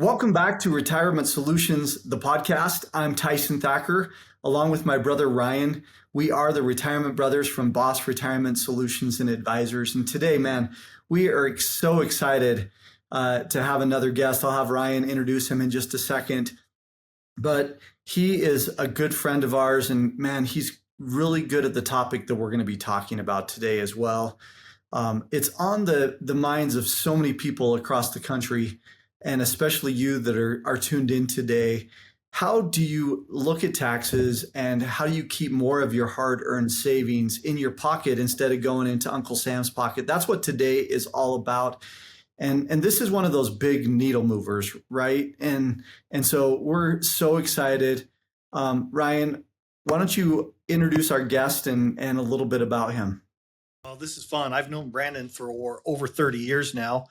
Welcome back to Retirement Solutions, the podcast. I'm Tyson Thacker, along with my brother Ryan. We are the Retirement Brothers from B.O.S.S Retirement Solutions and Advisors. And today, man, we are so excited to have another guest. I'll have Ryan introduce him in just a second. But he is a good friend of ours, and man, he's really good at the topic that we're going to be talking about today as well. It's on the minds of so many people across the country, and especially you that are tuned in today. How do you look at taxes, and how do you keep more of your hard-earned savings in your pocket instead of going into Uncle Sam's pocket? That's what today is all about. And this is one of those big needle movers, right? And so we're so excited. Ryan, why don't you introduce our guest and a little bit about him? Well, this is fun. I've known Brandon for over 30 years now.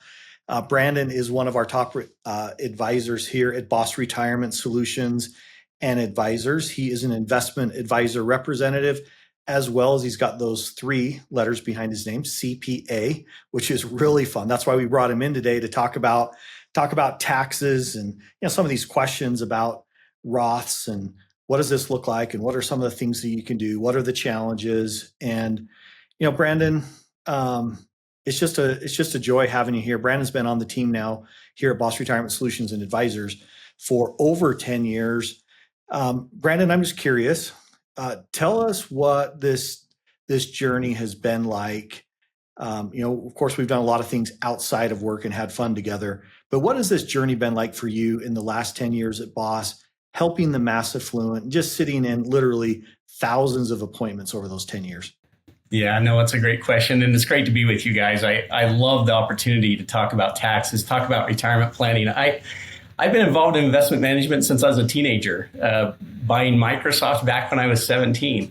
Brandon is one of our top advisors here at B.O.S.S Retirement Solutions and Advisors. He is an investment advisor representative, as well as he's got those 3 letters behind his name, CPA, which is really fun. That's why we brought him in today to talk about taxes and some of these questions about Roths and what does this look like and what are some of the things that you can do? What are the challenges? And Brandon, it's just a joy having you here. Brandon's been on the team now here at B.O.S.S Retirement Solutions and Advisors for over 10 years. Brandon, I'm just curious. Tell us what this journey has been like. Of course, we've done a lot of things outside of work and had fun together. But what has this journey been like for you in the last 10 years at B.O.S.S, helping the mass affluent, and just sitting in literally thousands of appointments over those 10 years? Yeah, no, it's a great question. And it's great to be with you guys. I love the opportunity to talk about taxes, talk about retirement planning. I've been involved in investment management since I was a teenager, buying Microsoft back when I was 17,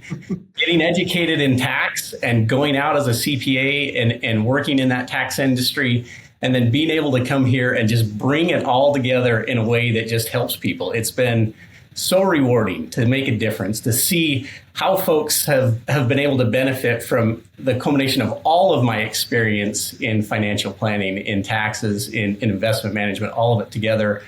getting educated in tax and going out as a CPA and working in that tax industry, and then being able to come here and just bring it all together in a way that just helps people. It's been so rewarding to make a difference, to see how folks have been able to benefit from the combination of all of my experience in financial planning, in taxes, in investment management, all of it together,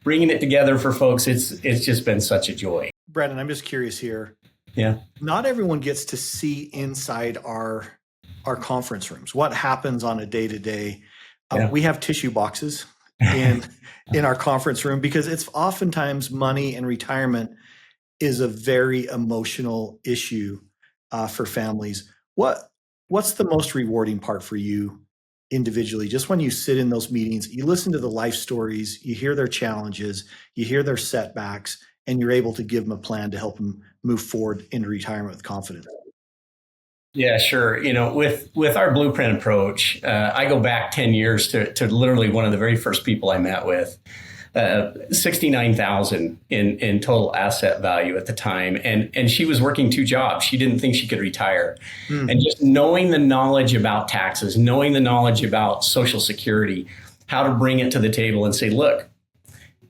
bringing it together for folks. It's just been such a joy. Brandon, I'm just curious here. Yeah. Not everyone gets to see inside our conference rooms. What happens on a day-to-day? We have tissue boxes in our conference room because it's oftentimes money and retirement is a very emotional issue for families. What's the most rewarding part for you individually? Just when you sit in those meetings, you listen to the life stories, you hear their challenges, you hear their setbacks, and you're able to give them a plan to help them move forward into retirement with confidence. Yeah, sure. With our blueprint approach, I go back 10 years to literally one of the very first people I met with, $69,000 in total asset value at the time. And she was working 2 jobs. She didn't think she could retire. And just knowing the knowledge about taxes, knowing the knowledge about Social Security, how to bring it to the table and say, look,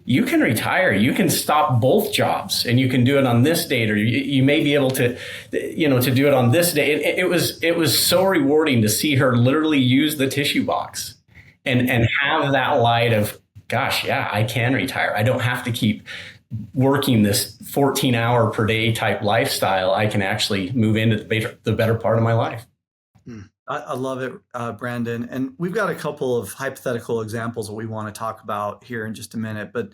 you can retire, you can stop both jobs, and you can do it on this date, or you may be able to, to do it on this day. It was so rewarding to see her literally use the tissue box and have that light of, gosh, yeah, I can retire. I don't have to keep working this 14-hour per day type lifestyle. I can actually move into the better part of my life. I love it, Brandon. And we've got a couple of hypothetical examples that we want to talk about here in just a minute. But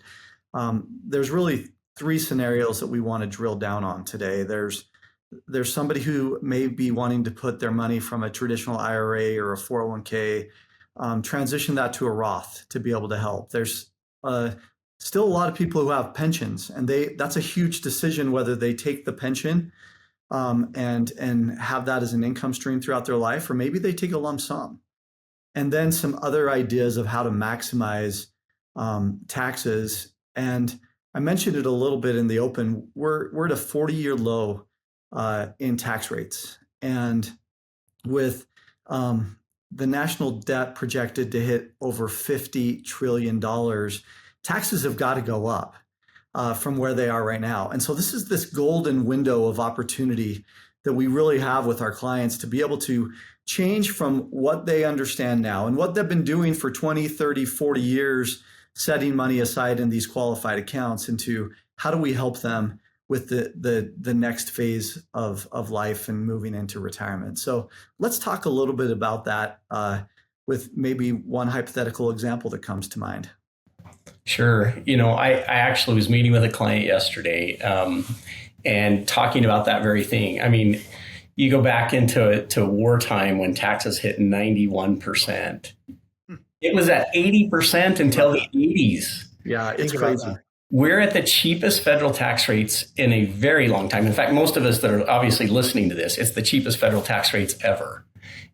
there's really 3 scenarios that we want to drill down on today. There's somebody who may be wanting to put their money from a traditional IRA or a 401k, transition that to a Roth to be able to help. There's still a lot of people who have pensions, and that's a huge decision whether they take the pension and have that as an income stream throughout their life, or maybe they take a lump sum. And then some other ideas of how to maximize taxes. And I mentioned it a little bit in the open. We're at a 40-year low in tax rates. And with the national debt projected to hit over $50 trillion, taxes have got to go up from where they are right now. And so this is this golden window of opportunity that we really have with our clients to be able to change from what they understand now and what they've been doing for 20, 30, 40 years setting money aside in these qualified accounts into how do we help them with the next phase of life and moving into retirement. So let's talk a little bit about that with maybe one hypothetical example that comes to mind. Sure. I actually was meeting with a client yesterday and talking about that very thing. I mean, you go back into wartime when taxes hit 91%. It was at 80% until the 80s. Yeah, it's crazy. We're at the cheapest federal tax rates in a very long time. In fact, most of us that are obviously listening to this, it's the cheapest federal tax rates ever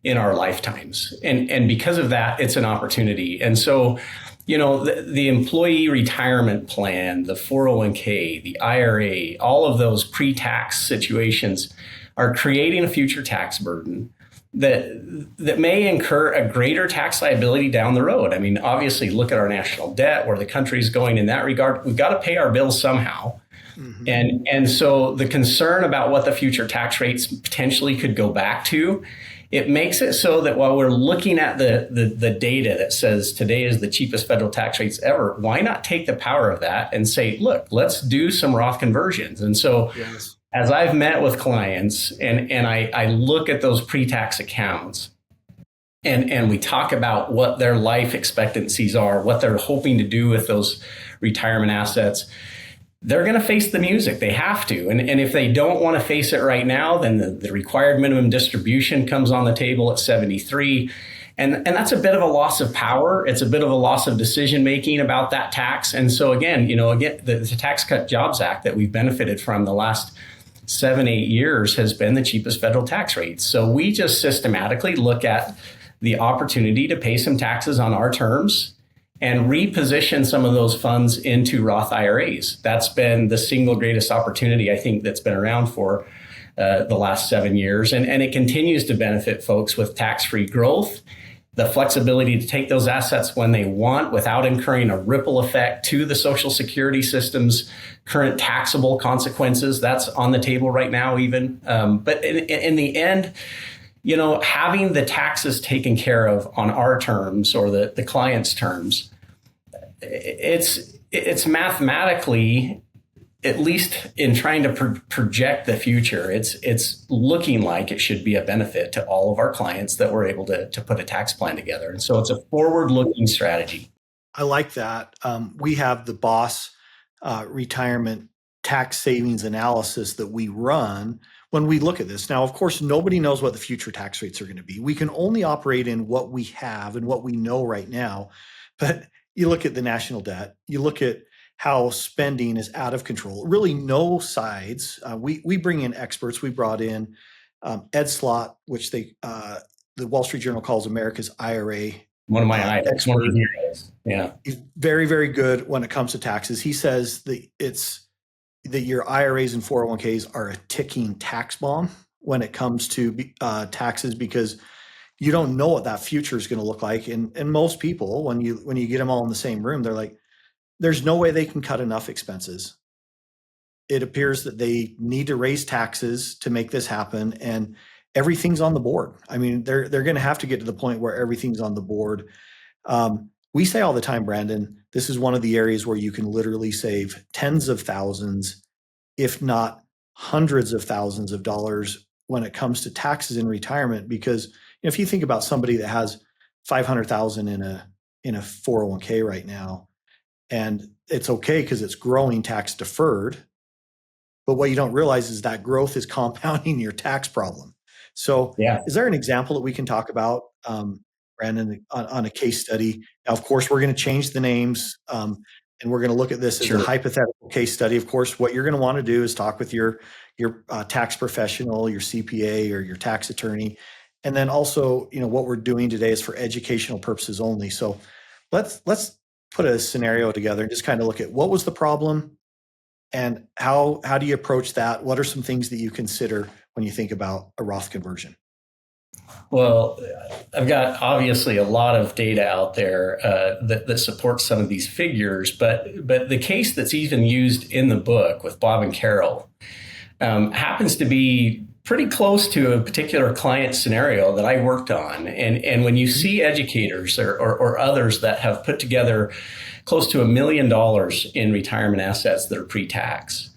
in our lifetimes. And because of that, it's an opportunity. And so, the employee retirement plan, the 401k, the IRA, all of those pre-tax situations are creating a future tax burden that may incur a greater tax liability down the road. I mean, obviously, look at our national debt, where the country's going in that regard. We've got to pay our bills somehow. Mm-hmm. And so the concern about what the future tax rates potentially could go back to, it makes it so that while we're looking at the data that says today is the cheapest federal tax rates ever, why not take the power of that and say, look, let's do some Roth conversions. And so as I've met with clients and I look at those pre-tax accounts and we talk about what their life expectancies are, what they're hoping to do with those retirement assets, they're going to face the music. They have to. And if they don't want to face it right now, then the required minimum distribution comes on the table at 73. And that's a bit of a loss of power. It's a bit of a loss of decision making about that tax. And so again, the Tax Cut Jobs Act that we've benefited from the last 7-8 years has been the cheapest federal tax rates. So we just systematically look at the opportunity to pay some taxes on our terms and reposition some of those funds into Roth IRAs. That's been the single greatest opportunity, I think, that's been around for the last 7 years. And it continues to benefit folks with tax-free growth, the flexibility to take those assets when they want without incurring a ripple effect to the Social Security system's current taxable consequences. That's on the table right now even. But in the end, having the taxes taken care of on our terms or the client's terms, it's mathematically, at least in trying to project the future, it's looking like it should be a benefit to all of our clients that we're able to put a tax plan together. And so it's a forward-looking strategy. I like that. We have the B.O.S.S retirement tax savings analysis that we run when we look at this. Now, of course, nobody knows what the future tax rates are going to be. We can only operate in what we have and what we know right now. But you look at the national debt, you look at how spending is out of control. Really, no sides. We bring in experts. We brought in Ed Slott, which the Wall Street Journal calls America's IRA. One of my experts. Yeah, he's very, very good when it comes to taxes. He says that your IRAs and 401ks are a ticking tax bomb when it comes to taxes, because you don't know what that future is going to look like. And most people, when you get them all in the same room, they're like, there's no way they can cut enough expenses. It appears that they need to raise taxes to make this happen, and everything's on the board. I mean, they're going to have to get to the point where everything's on the board. We say all the time, Brandon, this is one of the areas where you can literally save tens of thousands, if not hundreds of thousands of dollars when it comes to taxes in retirement. Because if you think about somebody that has $500,000 in a 401k right now, and it's okay because it's growing tax deferred, but what you don't realize is that growth is compounding your tax problem. So Is there an example that we can talk about, Brandon, on a case study? Now, of course, we're going to change the names and we're going to look at this as a hypothetical case study. Of course, what you're going to want to do is talk with your tax professional, your CPA or your tax attorney. And then also, what we're doing today is for educational purposes only. So let's put a scenario together and just kind of look at what was the problem and how do you approach that? What are some things that you consider when you think about a Roth conversion? Well, I've got obviously a lot of data out there that supports some of these figures, but the case that's even used in the book with Bob and Carol happens to be pretty close to a particular client scenario that I worked on. And when you see educators or others that have put together close to $1 million in retirement assets that are pre-tax.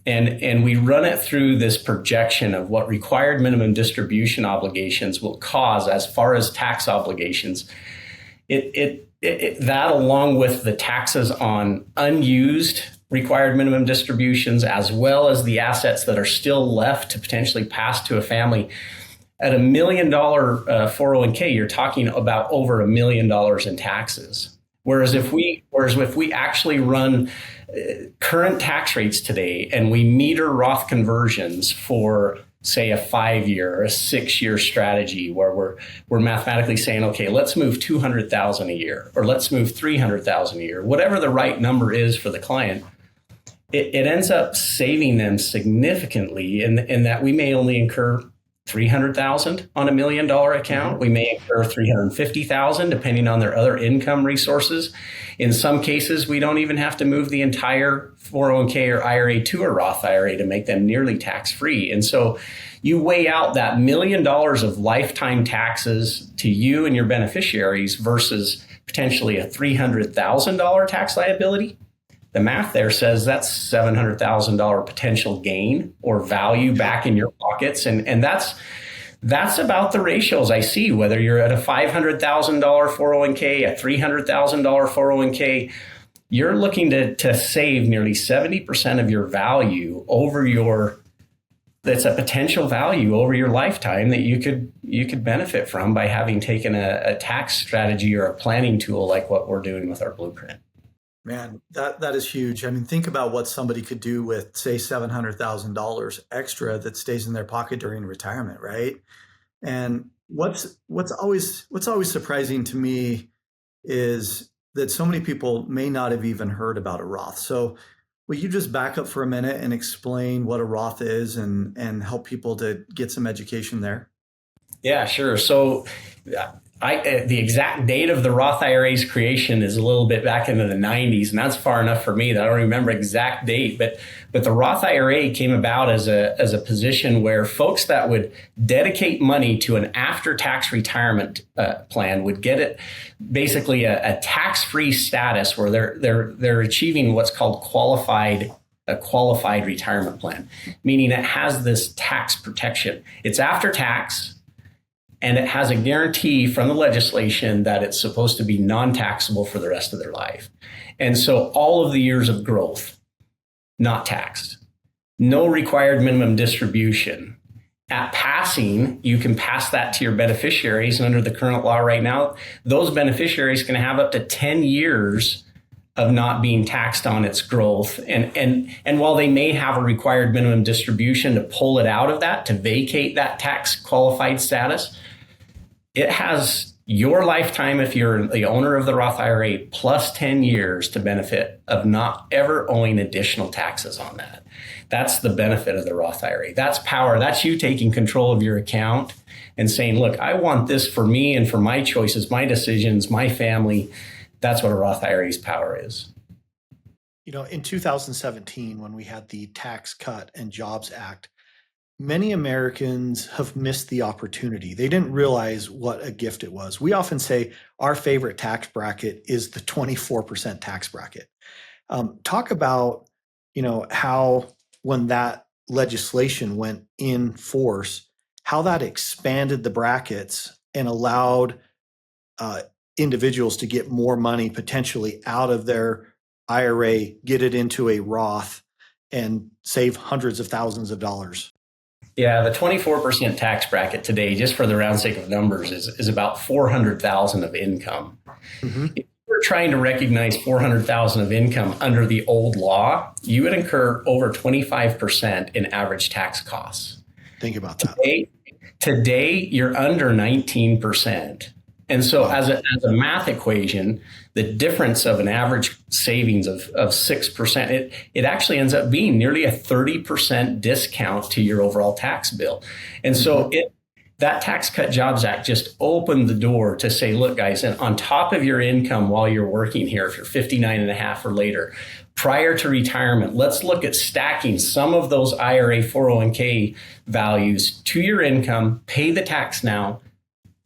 And we run it through this projection of what required minimum distribution obligations will cause as far as tax obligations. That along with the taxes on unused required minimum distributions, as well as the assets that are still left to potentially pass to a family. At $1 million 401k, you're talking about over $1 million in taxes. Whereas if we actually run current tax rates today and we meter Roth conversions for, say, a 5-year or a 6-year strategy where we're mathematically saying, okay, let's move $200,000 a year, or let's move $300,000 a year, whatever the right number is for the client, it ends up saving them significantly in that we may only incur $300,000 on $1 million account. We may incur $350,000 depending on their other income resources. In some cases, we don't even have to move the entire 401k or IRA to a Roth IRA to make them nearly tax-free. And so you weigh out that $1 million of lifetime taxes to you and your beneficiaries versus potentially a $300,000 tax liability. The math there says that's $700,000 potential gain or value back in your pockets. And that's about the ratios I see, whether you're at a $500,000 401k, a $300,000 401k, you're looking to save nearly 70% of your value that's a potential value over your lifetime that you could benefit from by having taken a tax strategy or a planning tool like what we're doing with our blueprint. Man, that is huge. I mean, think about what somebody could do with, say, $700,000 extra that stays in their pocket during retirement, right? And what's always surprising to me is that so many people may not have even heard about a Roth. So will you just back up for a minute and explain what a Roth is and help people to get some education there? Yeah, sure. So the exact date of the Roth IRA's creation is a little bit back into the 90s, and that's far enough for me that I don't remember exact date. But the Roth IRA came about as a position where folks that would dedicate money to an after-tax retirement plan would get it basically a tax-free status where they're achieving what's called a qualified retirement plan, meaning it has this tax protection. It's after tax. And it has a guarantee from the legislation that it's supposed to be non-taxable for the rest of their life. And so all of the years of growth, not taxed. No required minimum distribution. At passing, you can pass that to your beneficiaries. And under the current law right now, those beneficiaries can have up to 10 years of not being taxed on its growth. And while they may have a required minimum distribution to pull it out of that, to vacate that tax qualified status, it has your lifetime if you're the owner of the Roth IRA plus 10 years to benefit of not ever owing additional taxes on that. That's the benefit of the Roth IRA. That's power. That's you taking control of your account and saying, look, I want this for me and for my choices, my decisions, my family. That's what a Roth IRA's power is. You know, in 2017, when we had the Tax Cut and Jobs Act, many Americans have missed the opportunity. They didn't realize what a gift it was. We often say our favorite tax bracket is the 24% tax bracket. Talk about, how when that legislation went in force, how that expanded the brackets and allowed individuals to get more money potentially out of their IRA, get it into a Roth, and save hundreds of thousands of dollars. Yeah, the 24% tax bracket today, just for the round sake of numbers, is about $400,000 of income. Mm-hmm. If you're trying to recognize $400,000 of income under the old law, you would incur over 25% in average tax costs. Think about that. Today you're under 19%. And so as a math equation, the difference of an average savings of 6%, it actually ends up being nearly a 30% discount to your overall tax bill. And so that Tax Cut Jobs Act just opened the door to say, look, guys, and on top of your income while you're working here, if you're 59 and a half or later, prior to retirement, let's look at stacking some of those IRA 401k values to your income, pay the tax now,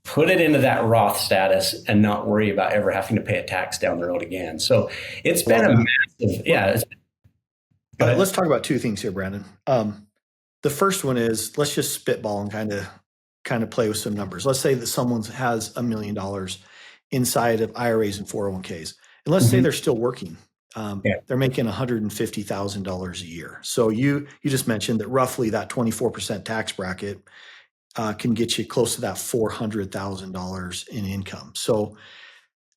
put it into that Roth status and not worry about ever having to pay a tax down the road again. So it's been a massive, yeah. Let's talk about two things here, Brandon. The first one is, let's just spitball and kind of play with some numbers. Let's say that someone has $1 million inside of IRAs and 401ks. And let's say they're still working. They're making $150,000 a year. So you just mentioned that roughly that 24% tax bracket can get you close to that $400,000 in income. So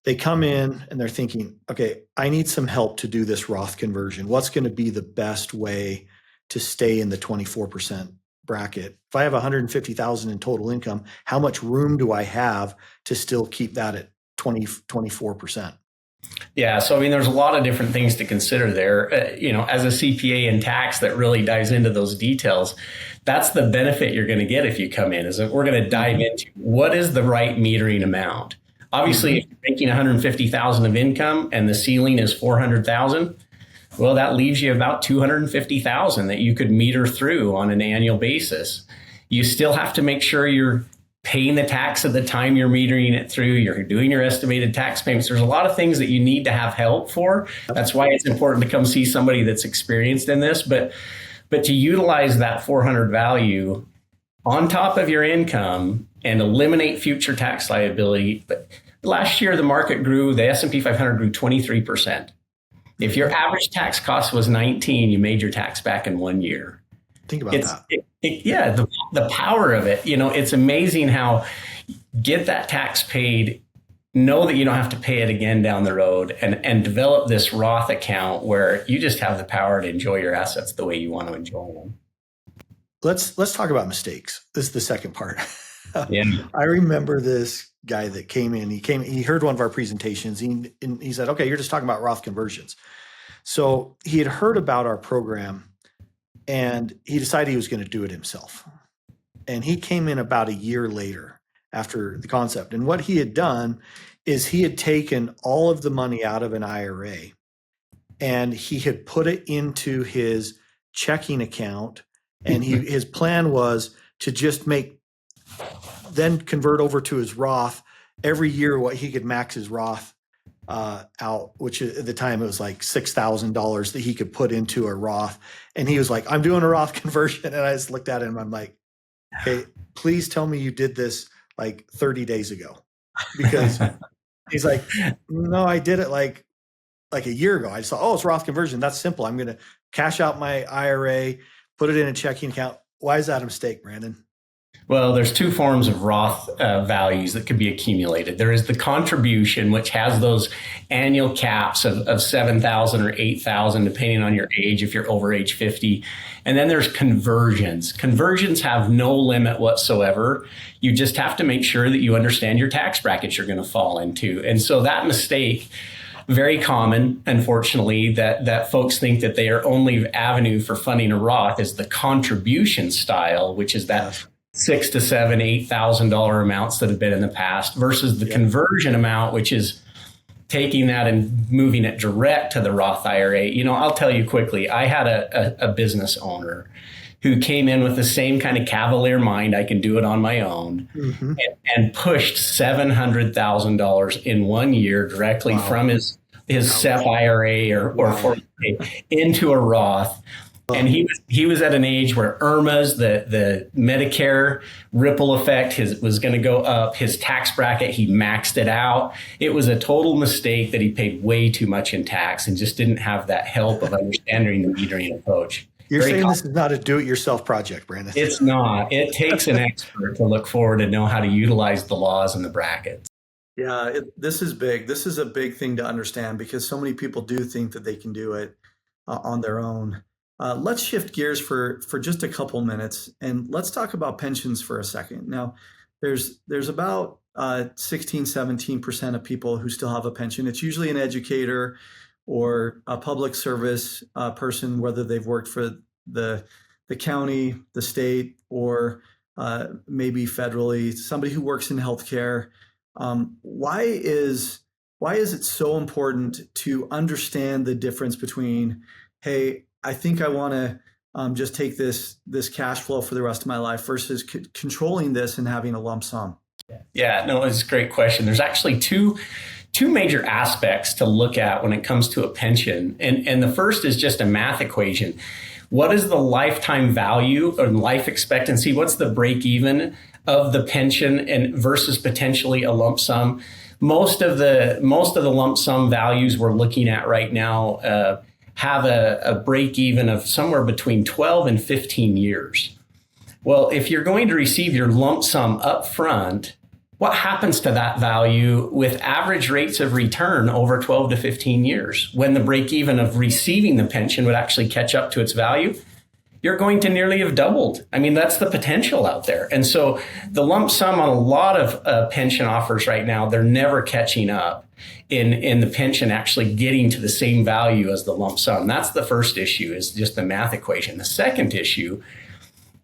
they come in and they're thinking, okay, I need some help to do this Roth conversion. What's going to be the best way to stay in the 24% bracket? If I have 150,000 in total income, how much room do I have to still keep that at 24%? Yeah. So, I mean, there's a lot of different things to consider there. As a CPA in tax that really dives into those details, that's the benefit you're going to get if you come in, is that we're going to dive into what is the right metering amount. Obviously, if you're making 150,000 of income and the ceiling is 400,000, well, that leaves you about 250,000 that you could meter through on an annual basis. You still have to make sure you're paying the tax at the time you're metering it through, you're doing your estimated tax payments. There's a lot of things that you need to have help for. That's why it's important to come see somebody that's experienced in this. But to utilize that 400 value on top of your income and eliminate future tax liability. But last year, the market grew, the S&P 500 grew 23%. If your average tax cost was 19, you made your tax back in 1 year. Think about that. The power of it. It's amazing how get that tax paid, know that you don't have to pay it again down the road, and develop this Roth account where you just have the power to enjoy your assets the way you want to enjoy them. Let's talk about mistakes. This is the second part. Yeah. I remember this guy that came in. He heard one of our presentations. He said, okay, you're just talking about Roth conversions. So he had heard about our program and he decided he was going to do it himself. And he came in about a year later after the concept. And what he had done is he had taken all of the money out of an IRA and he had put it into his checking account. And his plan was to just then convert over to his Roth every year. What he could max his Roth out, which at the time it was like $6,000 that he could put into a Roth. And he was like, I'm doing a Roth conversion. And I just looked at him. I'm like, hey, please tell me you did this like 30 days ago. Because he's like, no, I did it like a year ago. I just thought, oh, it's Roth conversion. That's simple. I'm going to cash out my IRA, put it in a checking account. Why is that a mistake, Brandon? Well, there's two forms of Roth values that can be accumulated. There is the contribution, which has those annual caps of 7,000 or 8,000, depending on your age, if you're over age 50. And then there's conversions. Conversions have no limit whatsoever. You just have to make sure that you understand your tax brackets you're going to fall into. And so that mistake, very common, unfortunately, that folks think that their only avenue for funding a Roth is the contribution style, which is that $6,000 to $7,000, $8,000 amounts that have been in the past, versus the conversion amount, which is taking that and moving it direct to the Roth IRA. I'll tell you quickly, I had a business owner who came in with the same kind of cavalier mind, I can do it on my own, and pushed $700,000 in 1 year directly from his SEP IRA or 401k into a Roth. And he was at an age where IRMAs, the Medicare ripple effect was going to go up. His tax bracket, he maxed it out. It was a total mistake that he paid way too much in tax and just didn't have that help of understanding the metering approach. You're saying this is not a do-it-yourself project, Brandon. It's not. It takes an expert to look forward and know how to utilize the laws and the brackets. Yeah, this is big. This is a big thing to understand because so many people do think that they can do it on their own. Let's shift gears for just a couple minutes and let's talk about pensions for a second. Now, there's about 16-17% of people who still have a pension. It's usually an educator or a public service person, whether they've worked for the county, the state, or maybe federally, somebody who works in healthcare. Why is it so important to understand the difference between, hey, I think I want to just take this cash flow for the rest of my life versus controlling this and having a lump sum? Yeah, no, it's a great question. There's actually two major aspects to look at when it comes to a pension. And the first is just a math equation. What is the lifetime value or life expectancy? What's the break even of the pension and versus potentially a lump sum? Most of the lump sum values we're looking at right now have a break even of somewhere between 12 and 15 years. Well, if you're going to receive your lump sum up front, what happens to that value with average rates of return over 12 to 15 years when the break even of receiving the pension would actually catch up to its value? You're going to nearly have doubled. I mean, that's the potential out there. And so the lump sum on a lot of pension offers right now, they're never catching up in the pension actually getting to the same value as the lump sum. That's the first issue, is just the math equation. The second issue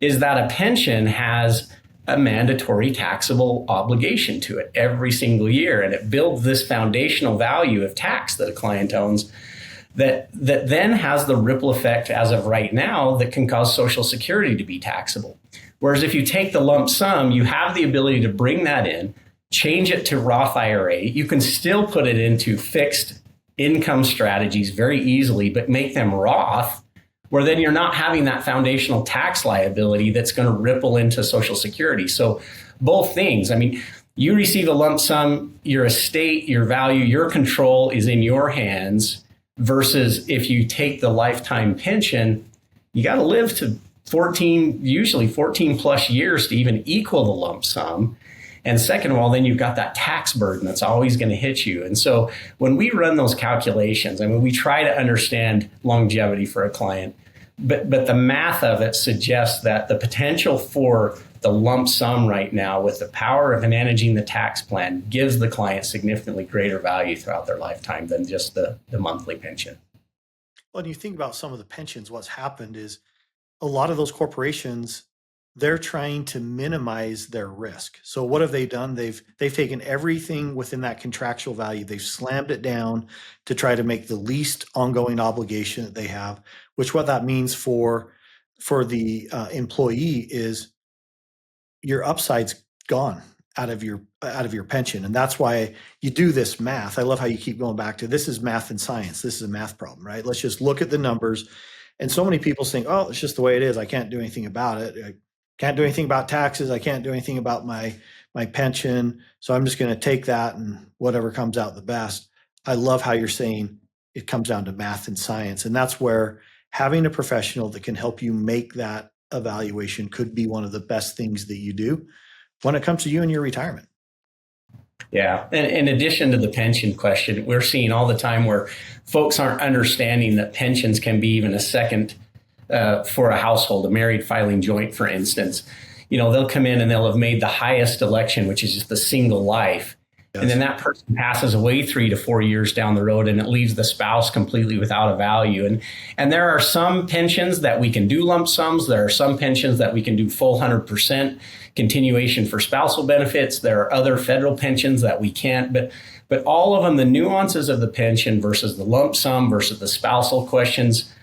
is that a pension has a mandatory taxable obligation to it every single year. And it builds this foundational value of tax that a client owns that then has the ripple effect as of right now that can cause Social Security to be taxable. Whereas if you take the lump sum, you have the ability to bring that in, change it to Roth IRA. You can still put it into fixed income strategies very easily, but make them Roth, where then you're not having that foundational tax liability that's going to ripple into Social Security. So both things, I mean, you receive a lump sum, your estate, your value, your control is in your hands, versus if you take the lifetime pension, you got to live to usually 14 plus years to even equal the lump sum. And second of all, then you've got that tax burden that's always going to hit you. And so when we run those calculations, I mean, we try to understand longevity for a client, but the math of it suggests that the potential for the lump sum right now with the power of managing the tax plan gives the client significantly greater value throughout their lifetime than just the monthly pension. Well, and you think about some of the pensions, what's happened is a lot of those corporations, they're trying to minimize their risk. So what have they done? They've taken everything within that contractual value, they've slammed it down to try to make the least ongoing obligation that they have, which what that means for the employee is your upside's gone out of your pension. And that's why you do this math. I love how you keep going back to this is math and science. This is a math problem, right? Let's just look at the numbers. And so many people think, oh, it's just the way it is. I can't do anything about it. I can't do anything about taxes. I can't do anything about my pension. So I'm just going to take that and whatever comes out the best. I love how you're saying it comes down to math and science. And that's where having a professional that can help you make that evaluation could be one of the best things that you do when it comes to you and your retirement. Yeah. And in addition to the pension question, we're seeing all the time where folks aren't understanding that pensions can be even a second for a household, a married filing joint, for instance. You know, they'll come in and they'll have made the highest election, which is just the single life. Yes. And then that person passes away 3 to 4 years down the road and it leaves the spouse completely without a value. And there are some pensions that we can do lump sums. There are some pensions that we can do full 100% continuation for spousal benefits. There are other federal pensions that we can't, but all of them, the nuances of the pension versus the lump sum versus the spousal questions,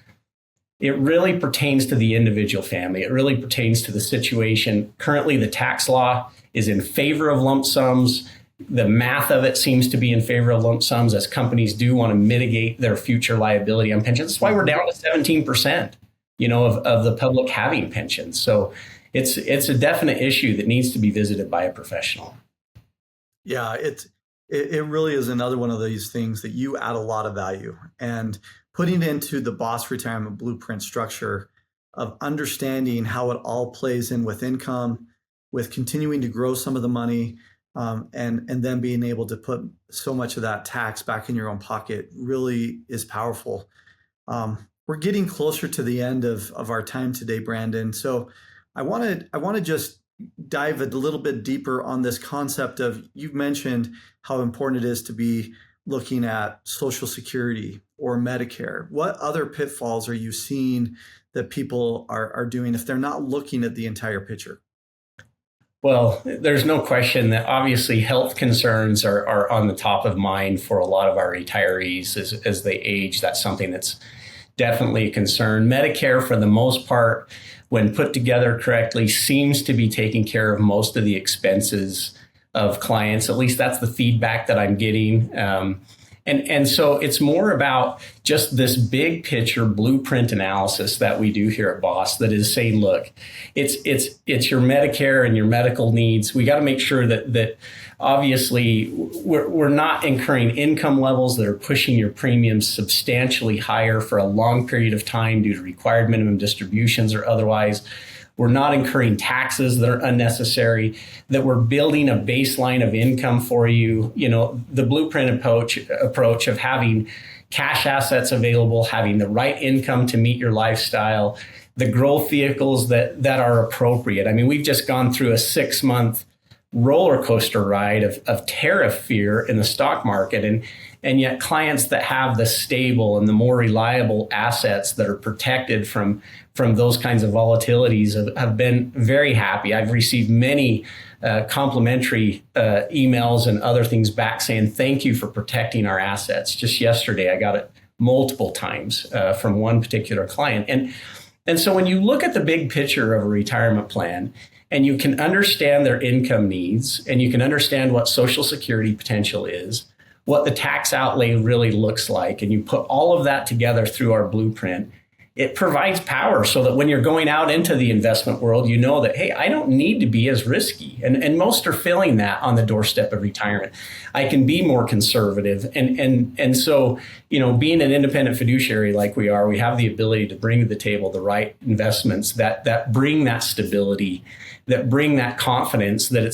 it really pertains to the individual family. It really pertains to the situation. Currently, the tax law is in favor of lump sums. The math of it seems to be in favor of lump sums as companies do want to mitigate their future liability on pensions. That's why we're down to 17%, of the public having pensions. So it's a definite issue that needs to be visited by a professional. Yeah, it really is another one of these things that you add a lot of value, and putting it into the B.O.S. retirement blueprint structure of understanding how it all plays in with income, with continuing to grow some of the money, and then being able to put so much of that tax back in your own pocket really is powerful. We're getting closer to the end of our time today, Brandon. So I want to just dive a little bit deeper on this concept of, you've mentioned how important it is to be looking at Social Security or Medicare. What other pitfalls are you seeing that people are doing if they're not looking at the entire picture? Well, there's no question that obviously health concerns are on the top of mind for a lot of our retirees as they age. That's something that's definitely a concern. Medicare, for the most part, when put together correctly, seems to be taking care of most of the expenses of clients. At least that's the feedback that I'm getting. And so it's more about just this big picture blueprint analysis that we do here at B.O.S. that is saying, look, it's your Medicare and your medical needs. We got to make sure that obviously we're not incurring income levels that are pushing your premiums substantially higher for a long period of time due to required minimum distributions or otherwise. We're not incurring taxes that are unnecessary, that we're building a baseline of income for you. You know, the blueprint approach of having cash assets available, having the right income to meet your lifestyle, the growth vehicles that are appropriate. I mean, we've just gone through a 6-month roller coaster ride of tariff fear in the stock market. And yet clients that have the stable and the more reliable assets that are protected from those kinds of volatilities have been very happy. I've received many complimentary emails and other things back saying, thank you for protecting our assets. Just yesterday, I got it multiple times from one particular client. And so when you look at the big picture of a retirement plan, and you can understand their income needs, and you can understand what Social Security potential is, what the tax outlay really looks like, and you put all of that together through our blueprint, it provides power so that when you're going out into the investment world, you know that, hey, I don't need to be as risky. And most are feeling that on the doorstep of retirement. I can be more conservative. And so, you know, being an independent fiduciary like we are, we have the ability to bring to the table the right investments that bring that stability, that bring that confidence that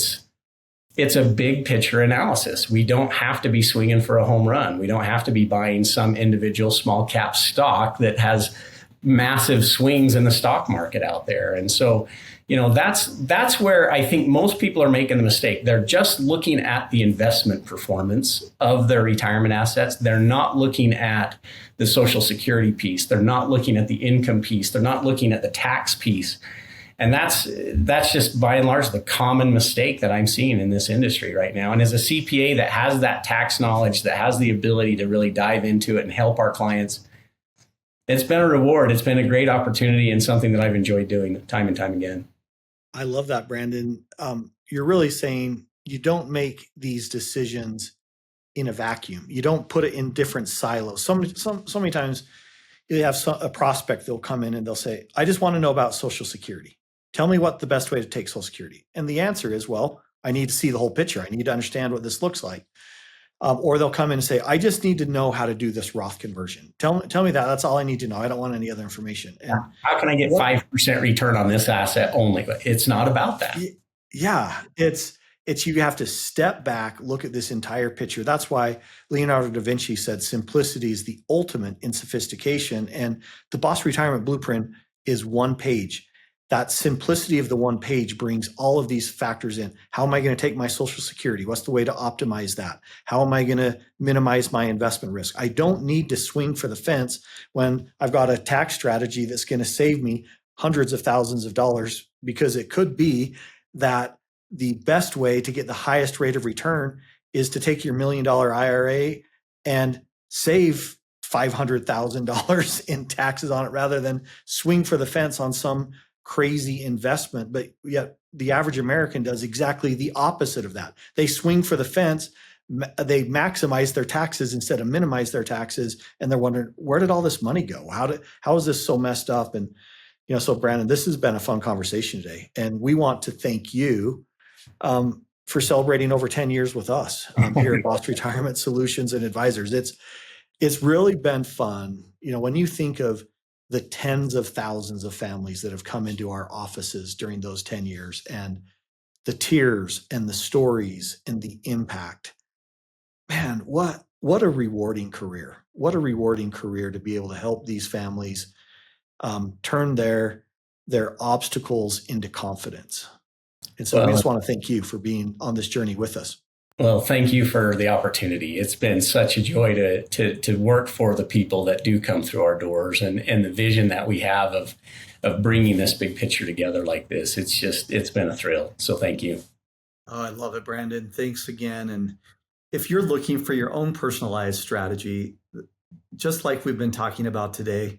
it's a big picture analysis. We don't have to be swinging for a home run. We don't have to be buying some individual small cap stock that has massive swings in the stock market out there. And so, you know, that's where I think most people are making the mistake. They're just looking at the investment performance of their retirement assets. They're not looking at the Social Security piece. They're not looking at the income piece. They're not looking at the tax piece. And that's just by and large the common mistake that I'm seeing in this industry right now. And as a CPA that has that tax knowledge, that has the ability to really dive into it and help our clients, it's been a reward. It's been a great opportunity and something that I've enjoyed doing time and time again. I love that, Brandon. You're really saying you don't make these decisions in a vacuum. You don't put it in different silos. So many times you have a prospect, they'll come in and they'll say, I just want to know about Social Security. Tell me what the best way to take Social Security. And the answer is, well, I need to see the whole picture. I need to understand what this looks like. Or they'll come in and say, I just need to know how to do this Roth conversion. Tell me that. That's all I need to know. I don't want any other information. And how can I get 5% return on this asset only? But it's not about that. Yeah, it's you have to step back, look at this entire picture. That's why Leonardo da Vinci said simplicity is the ultimate in sophistication. And the B.O.S. Retirement Blueprint is one page. That simplicity of the one page brings all of these factors in. How am I going to take my Social Security? What's the way to optimize that? How am I going to minimize my investment risk? I don't need to swing for the fence when I've got a tax strategy that's going to save me hundreds of thousands of dollars, because it could be that the best way to get the highest rate of return is to take your $1 million IRA and save $500,000 in taxes on it rather than swing for the fence on some crazy investment. But yet the average American does exactly the opposite of that. They swing for the fence, they maximize their taxes instead of minimize their taxes, and they're wondering, where did all this money go? How is this so messed up? And so Brandon, this has been a fun conversation today, and we want to thank you for celebrating over 10 years with us here at B.O.S. Retirement Solutions and Advisors. It's really been fun. When you think of the tens of thousands of families that have come into our offices during those 10 years, and the tears and the stories and the impact, man, what a rewarding career. What a rewarding career to be able to help these families turn their obstacles into confidence. And so we just want to thank you for being on this journey with us. Well, thank you for the opportunity. It's been such a joy to work for the people that do come through our doors, and the vision that we have of bringing this big picture together like this. It's been a thrill. So thank you. Oh, I love it, Brandon. Thanks again. And if you're looking for your own personalized strategy, just like we've been talking about today,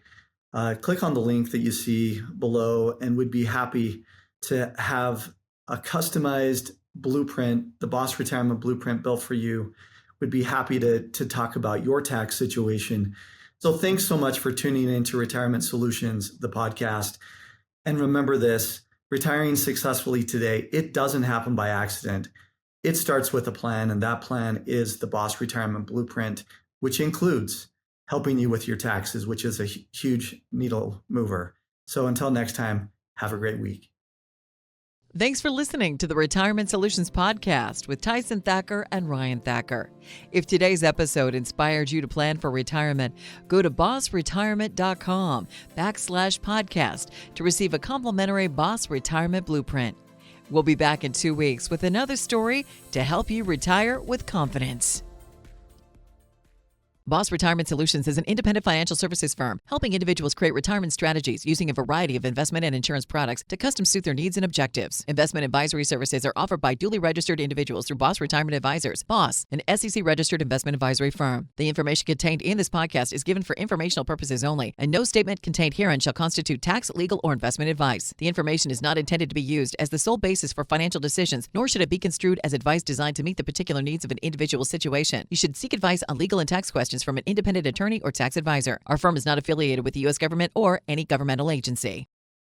click on the link that you see below, and we'd be happy to have a customized blueprint, the B.O.S. Retirement Blueprint built for you. We'd be happy to talk about your tax situation. So thanks so much for tuning in to Retirement Solutions, the podcast. And remember this, retiring successfully today, it doesn't happen by accident. It starts with a plan, and that plan is the B.O.S. Retirement Blueprint, which includes helping you with your taxes, which is a huge needle mover. So until next time, have a great week. Thanks for listening to the Retirement Solutions Podcast with Tyson Thacker and Ryan Thacker. If today's episode inspired you to plan for retirement, go to bossretirement.com/podcast to receive a complimentary B.O.S. Retirement Blueprint. We'll be back in 2 weeks with another story to help you retire with confidence. B.O.S. Retirement Solutions is an independent financial services firm helping individuals create retirement strategies using a variety of investment and insurance products to custom suit their needs and objectives. Investment advisory services are offered by duly registered individuals through B.O.S. Retirement Advisors, B.O.S., an SEC-registered investment advisory firm. The information contained in this podcast is given for informational purposes only, and no statement contained herein shall constitute tax, legal, or investment advice. The information is not intended to be used as the sole basis for financial decisions, nor should it be construed as advice designed to meet the particular needs of an individual situation. You should seek advice on legal and tax questions from an independent attorney or tax advisor. Our firm is not affiliated with the U.S. government or any governmental agency.